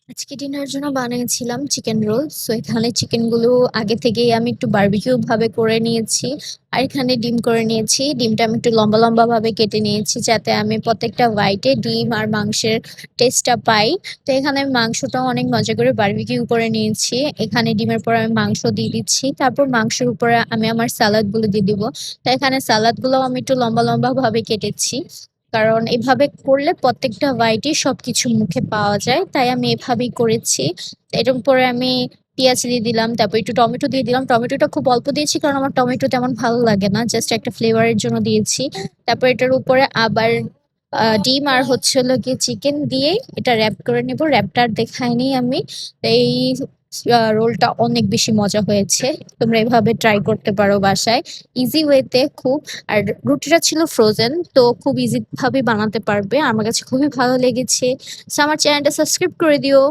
আজকে ডিনারের জন্য বানিয়েছিলাম চিকেন রোল। সো এখানে চিকেনগুলো আগে থেকেই আমি একটু বারবিকিউ ভাবে করে নিয়েছি। আর এখানে ডিম করে নিয়েছি। ডিমটা আমি একটু লম্বা লম্বা ভাবে কেটে নিয়েছি যাতে আমি প্রত্যেকটা হোয়াইটে ডিম আর মাংসের টেস্টটা পাই। তো এখানে আমি মাংসটাও অনেক মজা করে বারবিকিউ করে নিয়েছি। এখানে ডিমের পরে আমি মাংস দিয়ে দিচ্ছি, তারপর মাংসের উপরে আমি আমার সালাদ গুলো দিয়ে দিব। তো এখানে সালাদ গুলো আমি একটু লম্বা লম্বা ভাবে কেটেছি, কারণ এভাবে করলে প্রত্যেকটা বাইটই সবকিছু মুখে পাওয়া যায়, তাই আমি এভাবেই করেছি। এর উপরে আমি পেঁয়াজ দিয়ে দিলাম, তারপর একটু টমেটো দিয়ে দিলাম। টমেটোটা খুব অল্প দিয়েছি কারণ আমার টমেটো তেমন ভালো লাগে না, জাস্ট একটা ফ্লেভারের জন্য দিয়েছি। তারপর এটার উপরে আবার ডিম আর হচ্ছে হলো গিয়ে চিকেন দিয়ে এটা র্যাপ করে নেব। র্যাপটা আর দেখাইনি আমি। এই রোলটা অনেক বেশি মজা হয়েছে। তোমরা এভাবে ট্রাই করতে পারো বাসায়, ইজি ওয়েতে খুব। আর রুটিটা ছিল ফ্রোজেন, তো খুব ইজি ভাবে বানাতে পারবে। আমার কাছে খুবই ভালো লেগেছে। সো আমার চ্যানেলটা সাবস্ক্রাইব করে দিও।